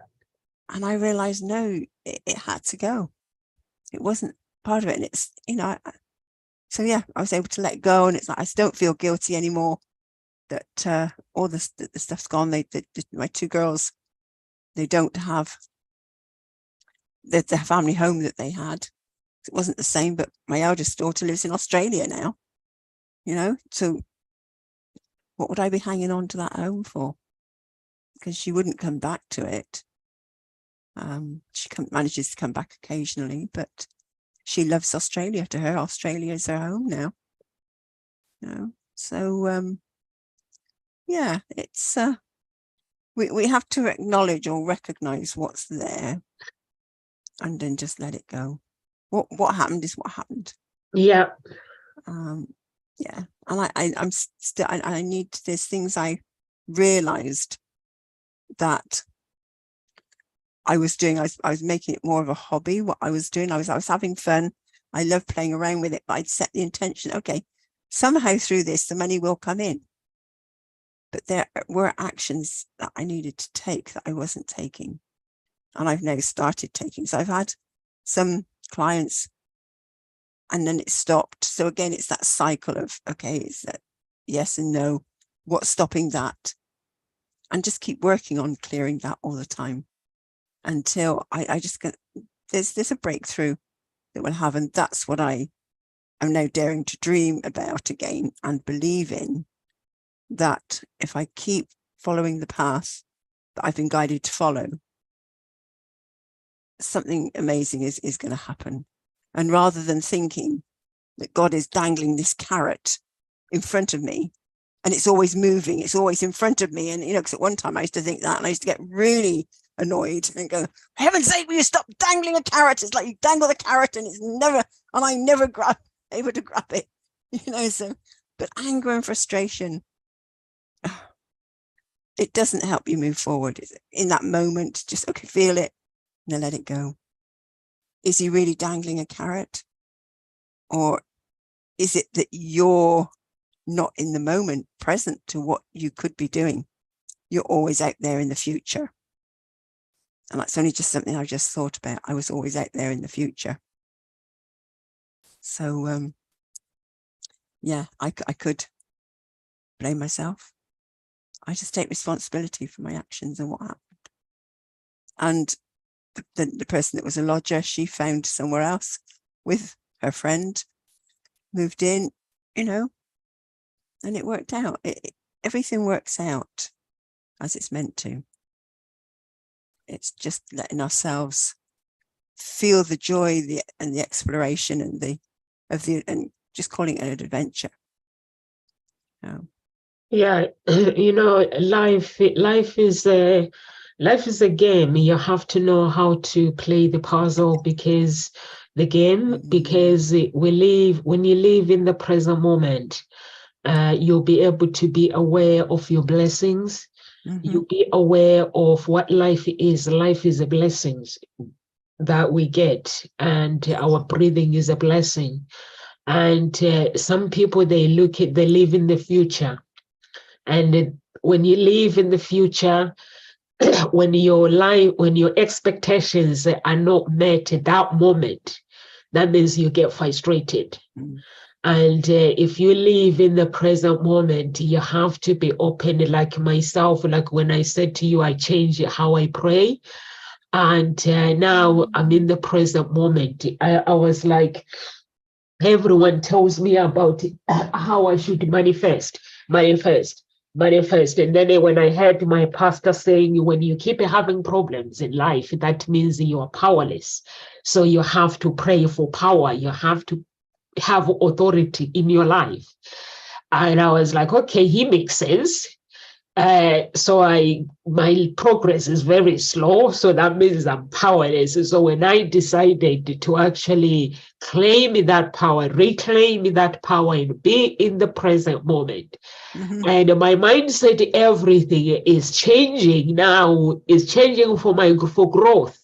And I realized, no, it had to go. It wasn't part of it. And it's, so yeah, I was able to let go. And it's like, I don't feel guilty anymore that all the stuff's gone. My two girls, they don't have the family home that they had. It wasn't the same, but my eldest daughter lives in Australia now, so what would I be hanging on to that home for? Because she wouldn't come back to it. She manages to come back occasionally, but she loves Australia. To her, Australia is her home now. So yeah, it's we have to acknowledge or recognize what's there, and then just let it go. What happened is what happened. Yeah. Yeah, and I'm still. I need. There's things I realized that I was doing. I was making it more of a hobby. What I was doing, I was having fun. I love playing around with it, but I'd set the intention. Okay, somehow through this, the money will come in. But there were actions that I needed to take that I wasn't taking, and I've now started taking. So I've had some clients, and then it stopped. So again, it's that cycle of, okay, is that yes and no? What's stopping that? And just keep working on clearing that all the time until I just get, there's a breakthrough that will have. And that's what I am now daring to dream about again, and believe in, that if I keep following the path that I've been guided to follow, something amazing is going to happen. And rather than thinking that God is dangling this carrot in front of me and it's always moving, it's always in front of me. And, because at one time I used to think that, and I used to get really annoyed and go, for heaven's sake, will you stop dangling a carrot? It's like you dangle the carrot and I never able to grab it, so, but anger and frustration, it doesn't help you move forward. In that moment, just, okay, feel it, and then let it go. Is he really dangling a carrot? Or is it that you're not in the moment present to what you could be doing? You're always out there in the future. And that's only just something I just thought about. I was always out there in the future. So, yeah, I could blame myself. I just take responsibility for my actions and what happened. And the person that was a lodger, she found somewhere else with her friend, moved in, and it worked out. Everything works out as it's meant to. It's just letting ourselves feel the joy, and the exploration, and just calling it an adventure. Yeah, life is a game. You have to know how to play the puzzle, because when you live in the present moment, you'll be able to be aware of your blessings. You'll be aware of what life is. Life is a blessing that we get, and our breathing is a blessing. And some people, they live in the future. And when you live in the future, when your expectations are not met at that moment, that means you get frustrated. And if you live in the present moment, you have to be open, like myself. Like when I said to you, I changed how I pray. And now I'm in the present moment. I was like, everyone tells me about how I should manifest. And then when I heard my pastor saying, when you keep having problems in life, that means you are powerless. So you have to pray for power. You have to have authority in your life. And I was like, okay, he makes sense. So my progress is very slow. So that means I'm powerless. So when I decided to actually claim that power, reclaim that power, and be in the present moment, and my mindset, everything is changing now, is changing for growth.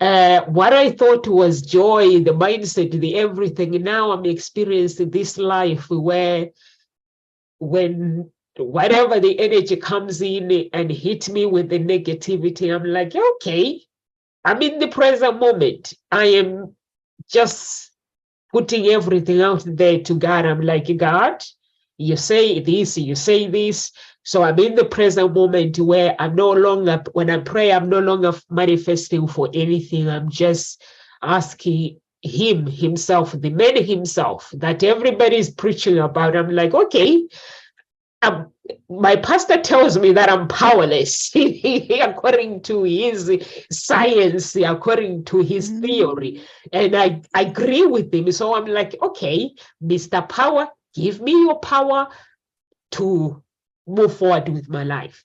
what I thought was joy, the mindset, the everything. Now I'm experiencing this life where when whatever the energy comes in and hit me with the negativity, I'm like, okay, I'm in the present moment. I am just putting everything out there to God. I'm like, God, you say this, you say this. So I'm in the present moment where I'm no longer, when I pray, I'm no longer manifesting for anything. I'm just asking him himself, the man himself that everybody's preaching about. I'm like, okay, my pastor tells me that I'm powerless according to his science, according to his theory. And I agree with him. So I'm like, okay, Mr. Power, give me your power to move forward with my life.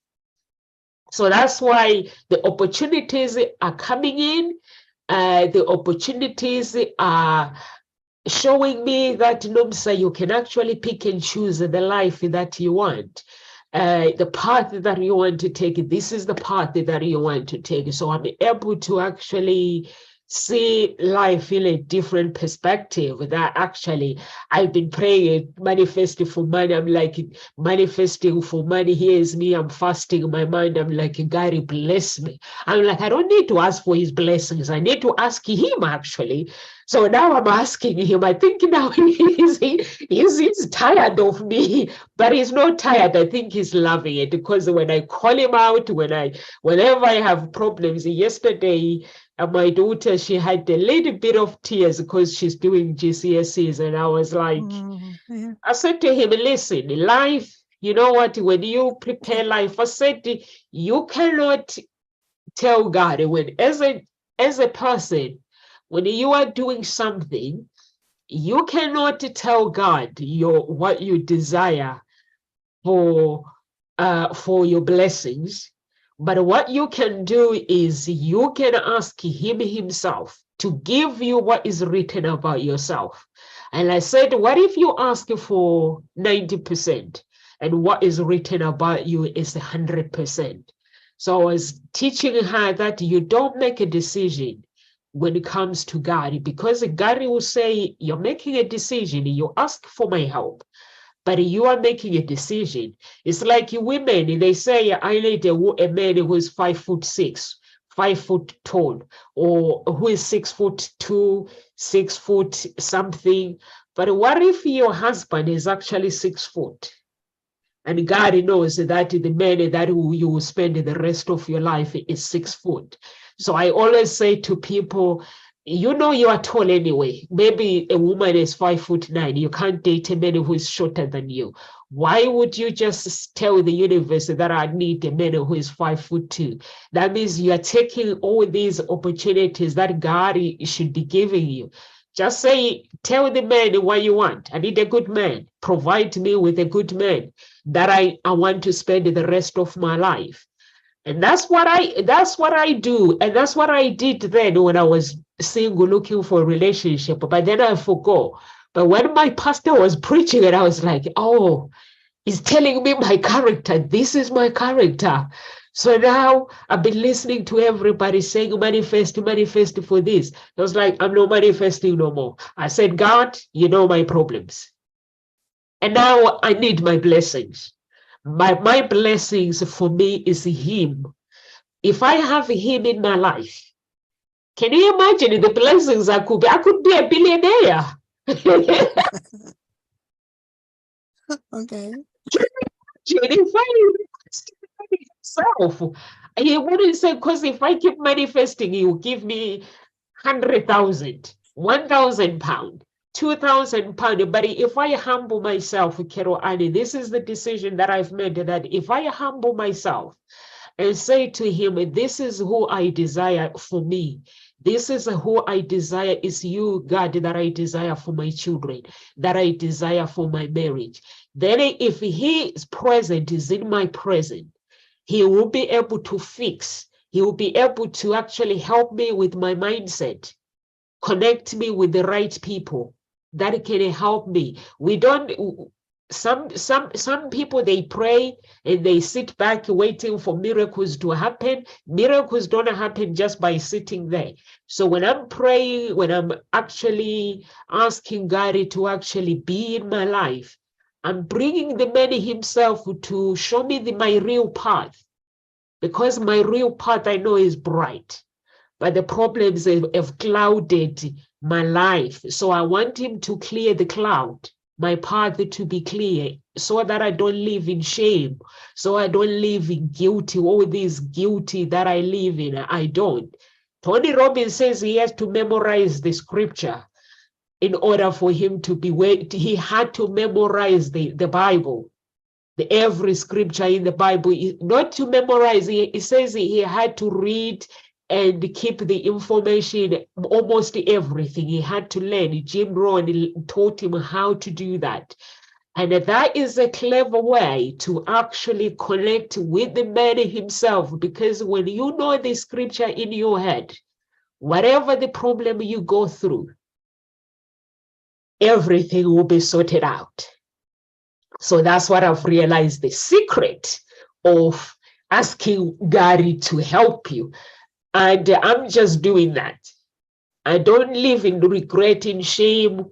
So that's why the opportunities are coming in. The opportunities are showing me that, Nomsa, you can actually pick and choose the life that you want. The path that you want to take, this is the path that you want to take. So I'm able to actually see life in a different perspective, that actually I've been praying, manifesting for money. I'm like, manifesting for money. Here's me, I'm fasting in my mind. I'm like, God, bless me. I'm like, I don't need to ask for his blessings. I need to ask him actually. So now I'm asking him. I think now he's tired of me, but he's not tired. I think he's loving it, because when I call him out, whenever I have problems, yesterday, my daughter, she had a little bit of tears because she's doing GCSEs, and I was like, I said to him, listen, life, you know what, when you prepare life, I said, you cannot tell God, when as a person, when you are doing something, you cannot tell God what you desire for your blessings. But what you can do is you can ask him himself to give you what is written about yourself. And I said, what if you ask for 90% and what is written about you is 100%? So I was teaching her that you don't make a decision when it comes to God, because God will say, you're making a decision, you ask for my help, but you are making a decision. It's like women, they say, I need a man who is 5'6", 5 foot tall, or who is 6'2", 6 foot something. But what if your husband is actually 6 foot? And God knows that the man that you will spend the rest of your life is 6 foot. So I always say to people, you know you are tall anyway. Maybe a woman is 5'9". You can't date a man who is shorter than you. Why would you just tell the universe that I need a man who is 5'2"? That means you are taking all these opportunities that God should be giving you. Just say, tell the man what you want. I need a good man. Provide me with a good man that I want to spend the rest of my life. And that's what I do. And that's what I did then when I was single, looking for a relationship. But then I forgot. But when my pastor was preaching it, I was like, oh, he's telling me my character. This is my character. So now I've been listening to everybody saying, manifest for this. I was like, I'm not manifesting no more. I said, God, you know my problems. And now I need my blessings. My blessings for me is him. If I have him in my life, can you imagine the blessings I could be? I could be a billionaire. Okay. If I himself, he wouldn't say, because if I keep manifesting, he will give me 100,000, 1,000 pounds, 2,000 pounds. But if I humble myself, Kero Ani, this is the decision that I've made, that if I humble myself and say to him, this is who I desire for me. This is who I desire, is you, God, that I desire for my children, that I desire for my marriage. Then if his present is in my present, he will be able to fix, he will be able to actually help me with my mindset, connect me with the right people that can help me. some people, they pray and they sit back waiting for miracles to happen. Miracles don't happen just by sitting there. So when I'm praying, when I'm actually asking God to actually be in my life, I'm bringing the man himself to show me my real path, because my real path I know is bright, but the problems have clouded my life. So I want him to clear the cloud, my path to be clear, so that I don't live in shame, so I don't live in guilty, all this guilty that I live in, I don't. Tony Robbins says he has to memorize the scripture in order for him to be he had to memorize the Bible, every scripture in the Bible, not to memorize. He says he had to read and keep the information, almost everything he had to learn. Jim Rohn taught him how to do that. And that is a clever way to actually connect with the man himself, because when you know the scripture in your head, whatever the problem you go through, everything will be sorted out. So that's what I've realized, the secret of asking God to help you. And I'm just doing that. I don't live in regret, in shame.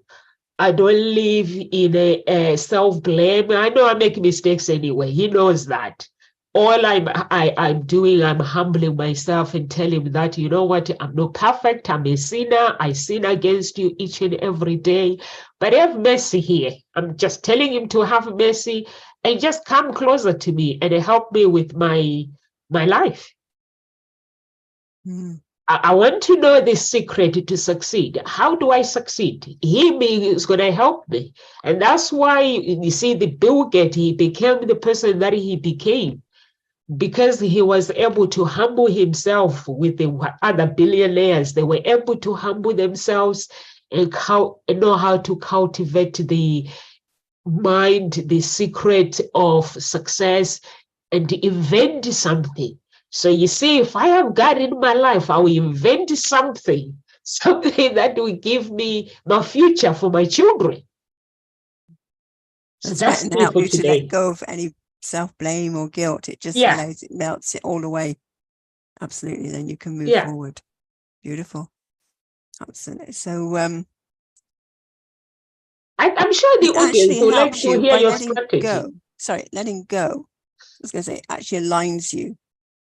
I don't live in a self-blame. I know I make mistakes anyway. He knows that. All I'm doing, I'm humbling myself and telling him that, you know what, I'm not perfect. I'm a sinner. I sin against you each and every day. But have mercy here. I'm just telling him to have mercy and just come closer to me and help me with my life. I want to know the secret to succeed. How do I succeed? He is going to help me. And that's why, you see, the Bill Gates, he became the person that he became, because he was able to humble himself with the other billionaires. They were able to humble themselves and know how to cultivate the mind, the secret of success, and invent something. So you see, if I have God in my life, I will invent something that will give me my future for my children. So that's right, and help for you today. To let go of any self-blame or guilt. It just allows, it melts it all away. Absolutely. Then you can move forward. Beautiful. Absolutely. So I'm sure the audience would like to hear your strategy. Letting go. I was going to say, it actually aligns you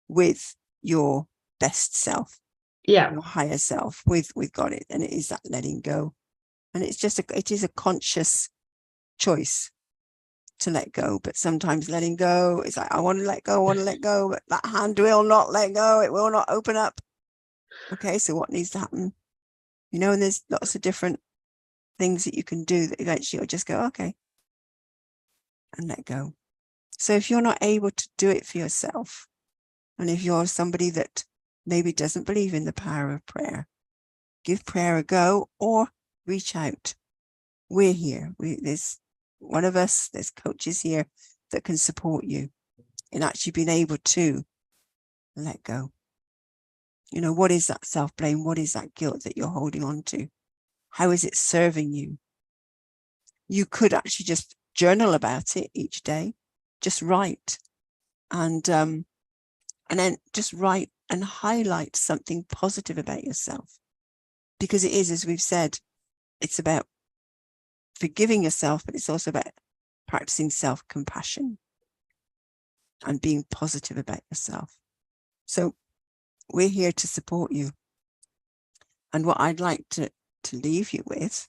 with your best self, your higher self, with God. And it is that letting go, and it's just it is a conscious choice to let go. But sometimes letting go is like, I want to let go, but that hand will not let go. It will not open up. Okay, so what needs to happen? You know, and there's lots of different things that you can do that eventually you'll just go, okay, and let go. So if you're not able to do it for yourself, and if you're somebody that maybe doesn't believe in the power of prayer, give prayer a go or reach out. We're here. There's one of us, there's coaches here that can support you in actually being able to let go. You know, what is that self-blame? What is that guilt that you're holding on to? How is it serving you? You could actually just journal about it each day, just write, and then just write and highlight something positive about yourself. Because it is, as we've said, it's about forgiving yourself, but it's also about practicing self-compassion and being positive about yourself. So we're here to support you. And what I'd like to leave you with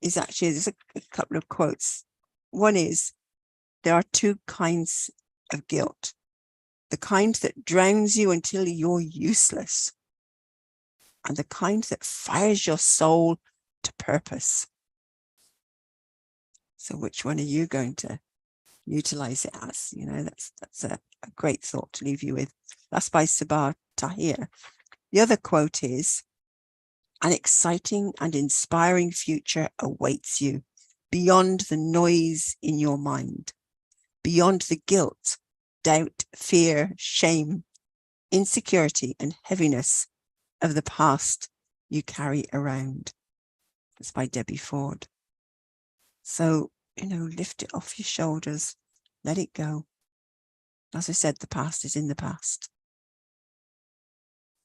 is actually, there's a couple of quotes. One is, there are two kinds of guilt. The kind that drowns you until you're useless, and the kind that fires your soul to purpose. So which one are you going to utilize it as? You know, that's a great thought to leave you with. That's by Sabah Tahir. The other quote is, an exciting and inspiring future awaits you beyond the noise in your mind, beyond the guilt, doubt, fear, shame, insecurity, and heaviness of the past you carry around. It's by Debbie Ford. So lift it off your shoulders, let it go. As I said, the past is in the past.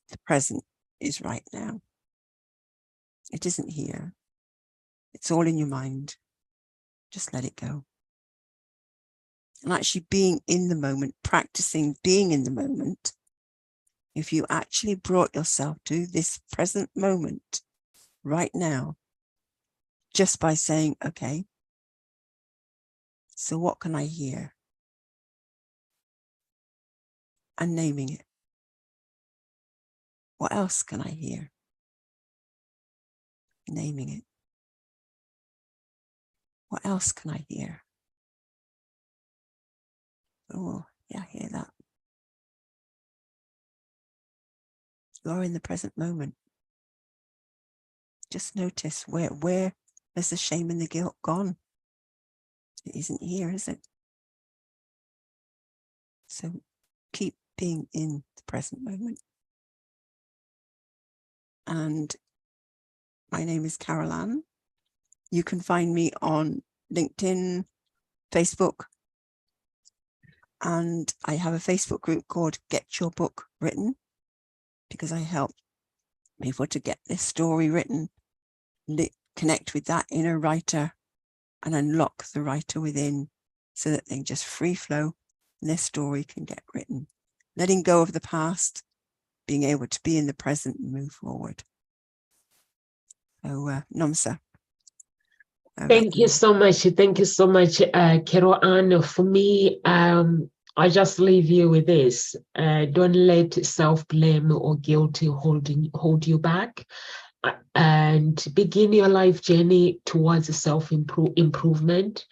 The present is right now. It isn't here. It's all in your mind. Just let it go. And actually being in the moment, practicing being in the moment, if you actually brought yourself to this present moment right now, just by saying, okay, so what can I hear? And naming it. What else can I hear? Naming it. What else can I hear? Oh, yeah, I hear that. You're in the present moment. Just notice where has the shame and the guilt gone? It isn't here, is it? So keep being in the present moment. And my name is Carol Ann. You can find me on LinkedIn, Facebook, and I have a Facebook group called Get Your Book Written, because I help people to get their story written, connect with that inner writer and unlock the writer within so that they just free flow and their story can get written. Letting go of the past, being able to be in the present and move forward. So, Nomsa. Thank you so much. Thank you so much, Carol Ann. For me, I just leave you with this. Don't let self-blame or guilt hold you back. And begin your life journey towards self-improvement.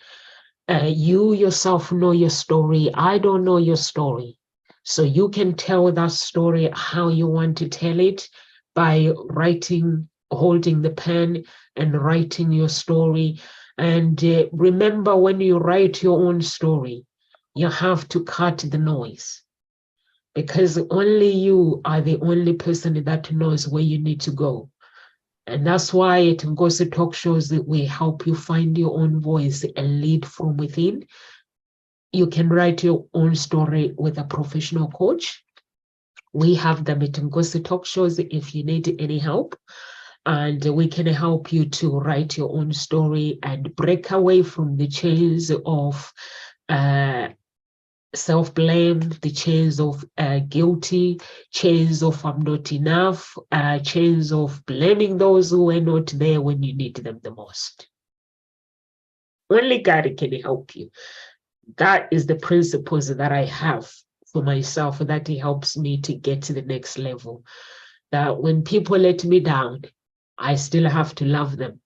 You yourself know your story. I don't know your story. So you can tell that story how you want to tell it by writing, holding the pen and writing your story. And remember, when you write your own story, you have to cut the noise, because only you are the only person that knows where you need to go. And that's why at Ngozi Talk Shows that we help you find your own voice and lead from within. You can write your own story with a professional coach. We have them at Ngozi Talk Shows if you need any help. And we can help you to write your own story and break away from the chains of self-blame, the chains of guilty, chains of I'm not enough, chains of blaming those who were not there when you need them the most. Only God can help you. That is the principles that I have for myself, that it helps me to get to the next level. That when people let me down, I still have to love them.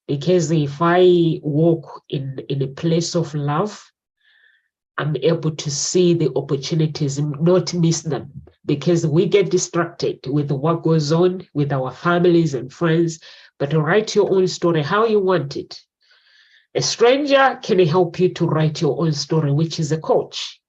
Because if I walk in a place of love, I'm able to see the opportunities and not miss them, because we get distracted with what goes on with our families and friends. But write your own story how you want it. A stranger can help you to write your own story, which is a coach.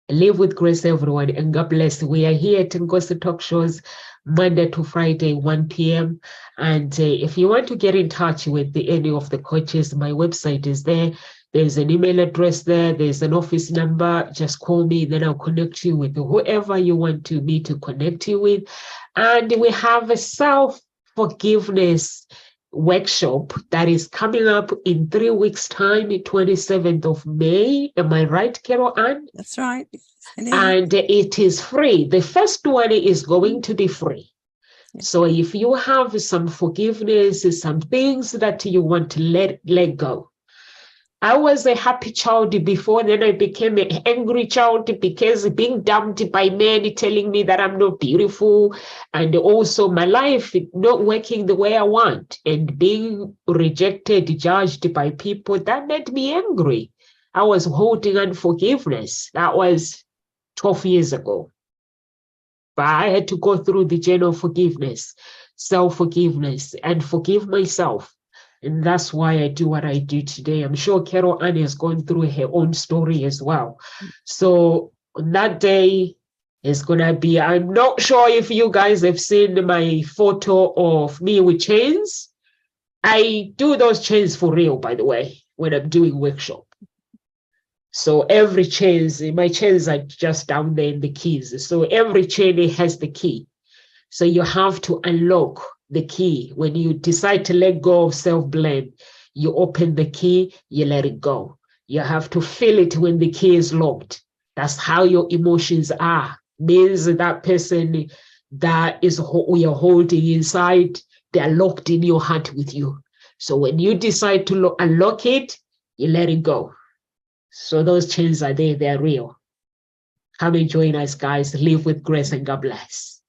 Live with grace, everyone, and God bless. We are here at Ngozi Talk Shows Monday to Friday, 1 p.m. And if you want to get in touch with any of the coaches, my website is there. There's an email address there. There's an office number. Just call me, then I'll connect you with whoever you want me to connect you with. And we have a self-forgiveness workshop that is coming up in 3 weeks' time, 27th of May. Am I right, Carol Ann? That's right. And it is free. The first one is going to be free. Yeah. So if you have some forgiveness, some things that you want to let go. I was a happy child before, then I became an angry child because being dumped by men telling me that I'm not beautiful, and also my life not working the way I want, and being rejected, judged by people, that made me angry. I was holding unforgiveness. That was 12 years ago. But I had to go through the journey of forgiveness, self-forgiveness, and forgive myself. And that's why I do what I do today. I'm sure Carol Ann has gone through her own story as well. So on that day is going to be, I'm not sure if you guys have seen my photo of me with chains. I do those chains for real, by the way. when I'm doing workshop. So every chains, my chains are just down there in the keys. So every chain has the key. So you have to unlock the key. When you decide to let go of self-blame, you open the key, you let it go. You have to feel it when the key is locked. That's how your emotions are. Means that person that is you're holding inside, they're locked in your heart with you. So when you decide to unlock it, you let it go. So those chains are there, they're real. Come and join us, guys. Live with grace and God bless.